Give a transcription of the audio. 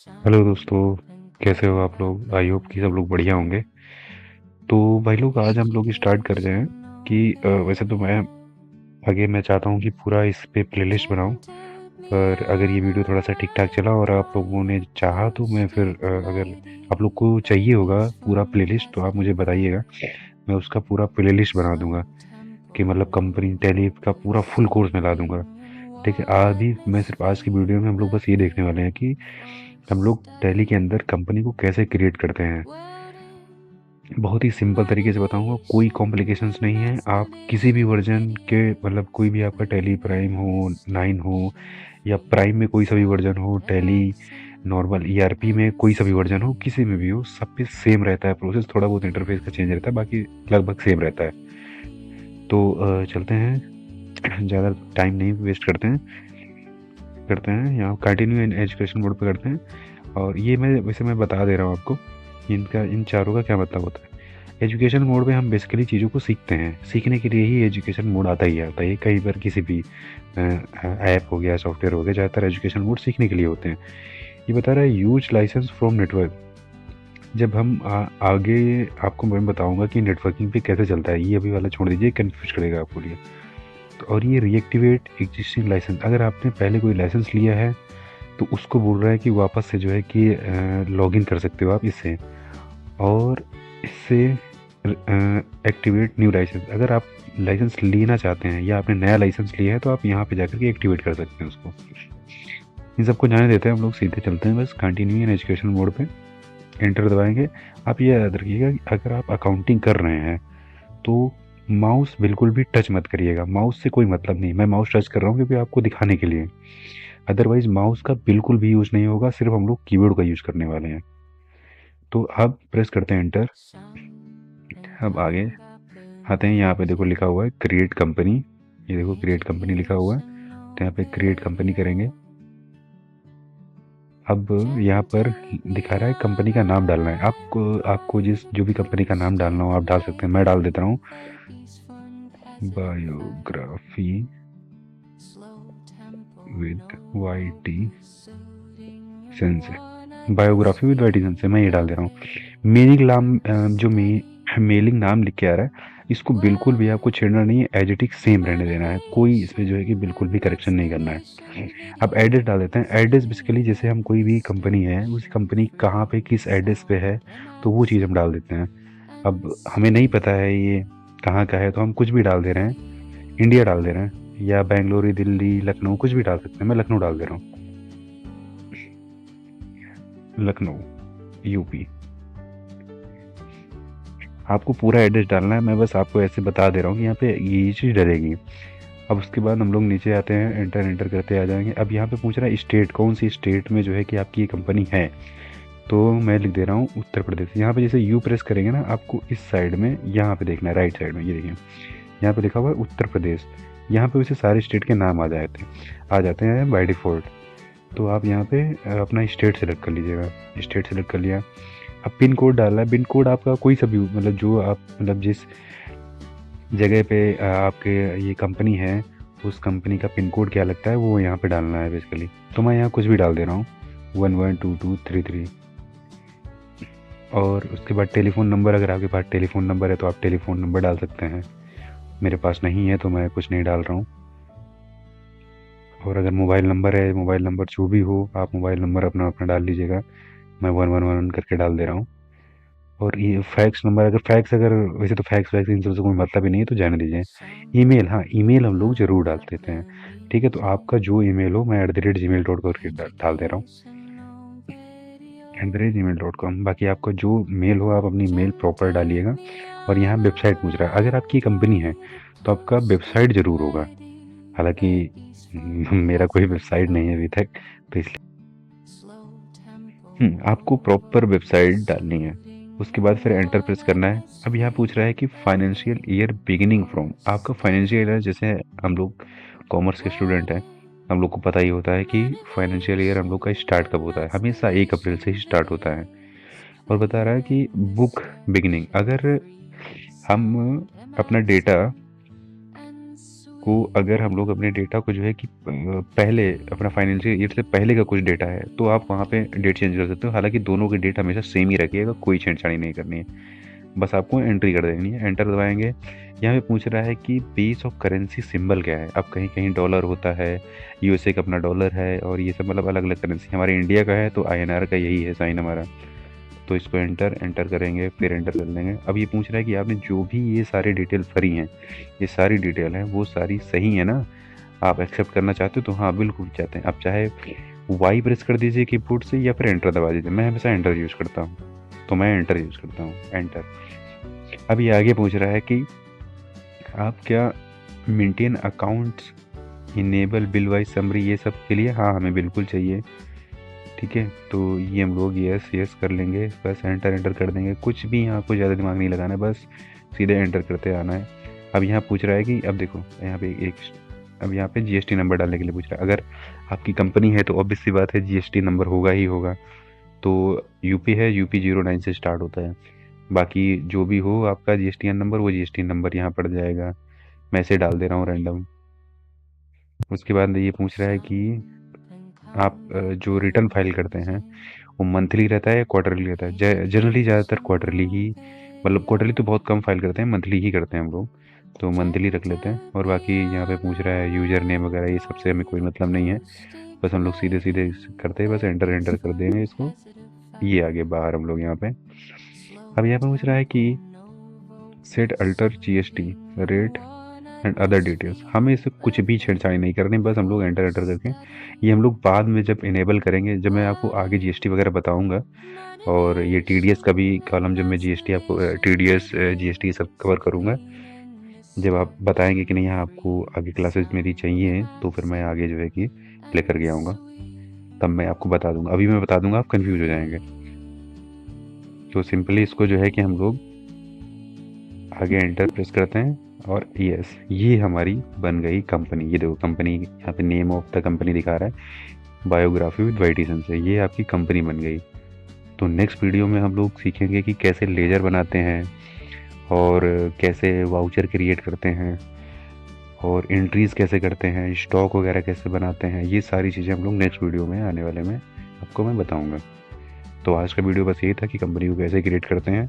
Hello दोस्तों, कैसे हो आप लोग? आई होप कि सब लोग बढ़िया होंगे। तो भाई लोग, आज हम लोग स्टार्ट कर रहे हैं कि वैसे तो मैं चाहता हूँ कि पूरा इस पे प्लेलिस्ट बनाऊं। पर अगर ये वीडियो थोड़ा सा ठीक ठाक चला और आप लोगों ने चाहा तो मैं फिर अगर आप लोग को चाहिए होगा पूरा प्लेलिस्ट तो आप मुझे बताइएगा। मैं उसका पूरा प्लेलिस्ट बना दूंगा कि मतलब कंपनी टैली का पूरा फुल कोर्स में ला दूंगा। ठीक है, अभी मैं सिर्फ आज की वीडियो में हम लोग बस ये देखने वाले हैं कि हम लोग टैली के अंदर कंपनी को कैसे क्रिएट करते हैं। बहुत ही सिंपल तरीके से बताऊंगा, कोई कॉम्प्लिकेशंस नहीं है। आप किसी भी वर्जन के मतलब कोई भी आपका टैली प्राइम हो, 9 हो या प्राइम में कोई सा भी वर्जन हो, टैली नॉर्मल ईआरपी में कोई सा भी वर्जन हो, किसी में भी हो, सब पे सेम रहता है प्रोसेस। थोड़ा बहुत इंटरफेस का चेंज रहता है, बाकी लगभग सेम रहता है। तो चलते हैं, ज़्यादा टाइम नहीं वेस्ट करते हैं यहाँ कंटिन्यू इन एजुकेशन मोड पे करते हैं। और ये मैं बता दे रहा हूँ आपको कि इनका इन चारों का क्या मतलब होता है। एजुकेशन मोड में हम बेसिकली चीज़ों को सीखते हैं, सीखने के लिए ही एजुकेशन मोड आता है। कई बार किसी भी ऐप हो गया, सॉफ्टवेयर हो गया, ज़्यादातर एजुकेशन मोड सीखने के लिए होते हैं। ये बता रहा है यूज लाइसेंस फ्रॉम नेटवर्क। जब हम आगे आपको मैं बताऊंगा कि नेटवर्किंग पे कैसे चलता है, ये अभी वाला छोड़ दीजिए, कंफ्यूज करेगा आपको लिए। तो और ये रीएक्टिवेट एग्जिस्टिंग लाइसेंस, अगर आपने पहले कोई लाइसेंस लिया है तो उसको बोल रहा है कि वापस से जो है कि लॉगिन कर सकते हो आप इससे। और इससे एक्टिवेट न्यू लाइसेंस, अगर आप लाइसेंस लेना चाहते हैं या आपने नया लाइसेंस लिया है तो आप यहाँ पे जाकर के एक्टिवेट कर सकते हैं उसको। इन सबको जाने देते हैं, हम लोग सीधे चलते हैं बस कंटिन्यू इन एजुकेशन मोड पे। एंटर दबाएंगे। आप ये याद रखिएगा कि अगर आप अकाउंटिंग कर रहे हैं तो माउस बिल्कुल भी टच मत करिएगा। माउस से कोई मतलब नहीं, मैं माउस टच कर रहा हूँ क्योंकि आपको दिखाने के लिए। अदरवाइज माउस का बिल्कुल भी यूज नहीं होगा, सिर्फ हम लोग कीबोर्ड का यूज करने वाले हैं। तो अब प्रेस करते हैं एंटर। अब आगे आते हैं, यहाँ पे देखो लिखा हुआ है क्रिएट कंपनी। ये देखो क्रिएट कंपनी लिखा हुआ है, तो यहाँ पे क्रिएट कंपनी करेंगे। अब यहाँ पर दिखा रहा है कंपनी का नाम डालना है आपको। आपको जिस जो भी कंपनी का नाम डालना हो आप डाल सकते हैं। मैं डाल देता हूँ biography with Y T sense. Biography with Y T sense मैं ये डाल दे रहा हूँ। मेलिंग नाम जो मेलिंग नाम लिख के आ रहा है, इसको बिल्कुल भी आपको छेड़ना नहीं है, एज इट इज सेम रहने देना है। कोई इसमें जो है कि बिल्कुल भी करेक्शन नहीं करना है। अब एड्रेस डाल देते हैं। एड्रेस बेसिकली जैसे हम कोई भी कंपनी है, उस कंपनी कहाँ पे किस एड्रेस पे है तो वो चीज़ हम डाल देते हैं। अब हमें नहीं पता है ये कहाँ का है तो हम कुछ भी डाल दे रहे हैं। इंडिया डाल दे रहे हैं या बेंगलुरु, दिल्ली, लखनऊ, कुछ भी डाल सकते हैं। मैं लखनऊ डाल दे रहा हूँ, लखनऊ, यूपी। आपको पूरा एड्रेस डालना है, मैं बस आपको ऐसे बता दे रहा हूँ कि यहाँ पे ये चीज़ डलेगी। अब उसके बाद हम लोग नीचे आते हैं, एंटर एंटर करते आ जाएंगे। अब यहाँ पे पूछ रहा है स्टेट, कौन सी स्टेट में जो है कि आपकी ये कंपनी है। तो मैं लिख दे रहा हूँ उत्तर प्रदेश। यहाँ पे जैसे यू प्रेस करेंगे ना, आपको इस साइड में यहाँ पे देखना है, राइट साइड में ये देखिए, यहाँ पे लिखा हुआ है उत्तर प्रदेश। यहाँ पे वैसे सारे स्टेट के नाम आ जाते हैं बाय डिफ़ॉल्ट। तो आप यहाँ पे अपना स्टेट सेलेक्ट कर लीजिएगा। स्टेट सेलेक्ट कर लिया। अब पिन कोड डालना है। पिन कोड आपका कोई सा भी मतलब जो आप मतलब जिस जगह पे आपके ये कंपनी है, उस कंपनी का पिन कोड क्या लगता है वो यहाँ पे डालना है बेसिकली। तो मैं यहाँ कुछ भी डाल दे रहा हूँ, 112233। और उसके बाद टेलीफ़ोन नंबर, अगर आपके पास टेलीफ़ोन नंबर है तो आप टेलीफ़ोन नंबर डाल सकते हैं। मेरे पास नहीं है तो मैं कुछ नहीं डाल रहा हूँ। और अगर मोबाइल नंबर है, मोबाइल नंबर जो भी हो, आप मोबाइल नंबर अपना अपना डाल लीजिएगा। मैं 111 करके डाल दे रहा हूँ। और ये फैक्स नंबर, अगर वैसे तो फैक्स वैक्स इन सब से कोई मतलब ही नहीं है तो जाने दीजिए। ईमेल, हाँ ईमेल हम लोग ज़रूर डाल देते हैं। ठीक है, तो आपका जो ईमेल हो, मैं @gmail.com करके डाल दे रहा हूँ, @gmail.com। बाकी आपका जो मेल हो आप अपनी मेल प्रॉपर डालिएगा। और यहाँ वेबसाइट पूछ रहा है, अगर आपकी कंपनी है तो आपका वेबसाइट ज़रूर होगा। हालांकि मेरा कोई वेबसाइट नहीं है अभी तक, तो इसलिए आपको प्रॉपर वेबसाइट डालनी है। उसके बाद फिर एंटर प्रेस करना है। अब यहाँ पूछ रहा है कि फाइनेंशियल ईयर बिगिनिंग फ्रॉम। आपका फाइनेंशियल ईयर, जैसे हम लोग कॉमर्स के स्टूडेंट हैं, हम लोग को पता ही होता है कि फाइनेंशियल ईयर हम लोग का स्टार्ट कब होता है, हमेशा 1 अप्रैल से ही स्टार्ट होता है। और बता रहा है कि बुक बिगिनिंग, अगर हम अपना डेटा को अगर हम लोग अपने डेटा को जो है कि पहले अपना फाइनेंशियल ईयर से पहले का कुछ डेटा है तो आप वहाँ पे डेट चेंज कर सकते हो। हालांकि दोनों के डेट हमेशा सेम ही रखिएगा, कोई छेड़छाड़ी नहीं करनी है। बस आपको एंट्री कर देनी है, एंटर दबाएंगे। यहाँ पे पूछ रहा है कि बेस ऑफ करेंसी सिंबल क्या है। अब कहीं कहीं डॉलर होता है, यूएसए का अपना डॉलर है, और ये सब मतलब अलग अलग करेंसी। हमारे इंडिया का है तो आईएनआर का यही है साइन हमारा। तो इसको एंटर एंटर करेंगे, फिर एंटर कर लेंगे। अब ये पूछ रहा है कि आपने जो भी ये सारी डिटेल भरी हैं, ये सारी डिटेल है वो सारी सही है ना, आप एक्सेप्ट करना चाहते हो? तो हाँ बिल्कुल चाहते हैं। आप चाहे वाई प्रेस कर दीजिए कीबोर्ड से या फिर एंटर दबा दीजिए। मैं हमेशा एंटर यूज़ करता हूँ, तो मैं एंटर यूज़ करता हूँ, एंटर। अब ये आगे पूछ रहा है कि आप क्या maintain accounts, enable bill wise summary, ये सब के लिए हाँ हमें बिल्कुल चाहिए। ठीक है, तो ये हम लोग यस यस कर लेंगे, बस एंटर एंटर कर देंगे। कुछ भी यहाँ को ज़्यादा दिमाग नहीं लगाना है, बस सीधे एंटर करते आना है। अब यहाँ पूछ रहा है कि अब देखो यहाँ पे एक, अब यहाँ पे जीएसटी नंबर डालने के लिए पूछ रहा है। अगर आपकी कंपनी है तो ऑब्वियस सी बात है जीएसटी नंबर होगा ही होगा। तो यूपी है, यूपी 09 से स्टार्ट होता है। बाकी जो भी हो आपका जीएसटी नंबर, वो जीएसटी नंबर यहाँ पड़ जाएगा। मैं इसे डाल दे रहा हूँ रैंडम। उसके बाद ये पूछ रहा है कि आप जो रिटर्न फाइल करते हैं वो मंथली रहता है या क्वार्टरली रहता है? जनरली ज़्यादातर क्वार्टरली ही, मतलब क्वार्टरली तो बहुत कम फाइल करते हैं, मंथली ही करते हैं हम लोग। तो मंथली रख लेते हैं। और बाकी यहाँ पे पूछ रहा है यूज़र नेम वगैरह, ये सबसे हमें कोई मतलब नहीं है। बस हम लोग सीधे सीधे करते हैं, बस एंटर एंटर कर देंगे इसको। ये आगे बाहर हम लोग यहाँ पे। अब यहाँ पे पूछ रहा है कि set alter GST rate and other details. हमें इससे कुछ भी छेड़छाड़ी नहीं करनी, बस हम लोग एंटर एंटर करके, ये हम लोग बाद में जब इनेबल करेंगे, जब मैं आपको आगे जीएसटी वगैरह बताऊंगा, और ये टीडीएस का भी कॉलम, जब मैं जीएसटी आपको टीडीएस जीएसटी सब कवर करूंगा, जब आप बताएंगे कि नहीं यहाँ आपको आगे क्लासेस मेरी चाहिए, तो फिर मैं आगे जो है कि लेकर के आऊँगा, तब मैं आपको बता दूंगा। अभी मैं बता दूंगा आप कंफ्यूज हो जाएंगे। तो सिंपली इसको जो है कि हम लोग आगे एंटर प्रेस करते हैं, और यस, ये हमारी बन गई कंपनी। ये देखो कंपनी, यहाँ पे नेम ऑफ द कंपनी दिखा रहा है, बायोग्राफी विद वाइटिसन से। ये आपकी कंपनी बन गई। तो नेक्स्ट वीडियो में हम लोग सीखेंगे कि कैसे लेजर बनाते हैं, और कैसे वाउचर क्रिएट करते हैं, और एंट्रीज कैसे करते हैं, स्टॉक वगैरह कैसे बनाते हैं। ये सारी चीज़ें हम लोग नेक्स्ट वीडियो में आने वाले में आपको मैं बताऊँगा। तो आज का वीडियो बस ये था कि कंपनी को कैसे क्रिएट करते हैं,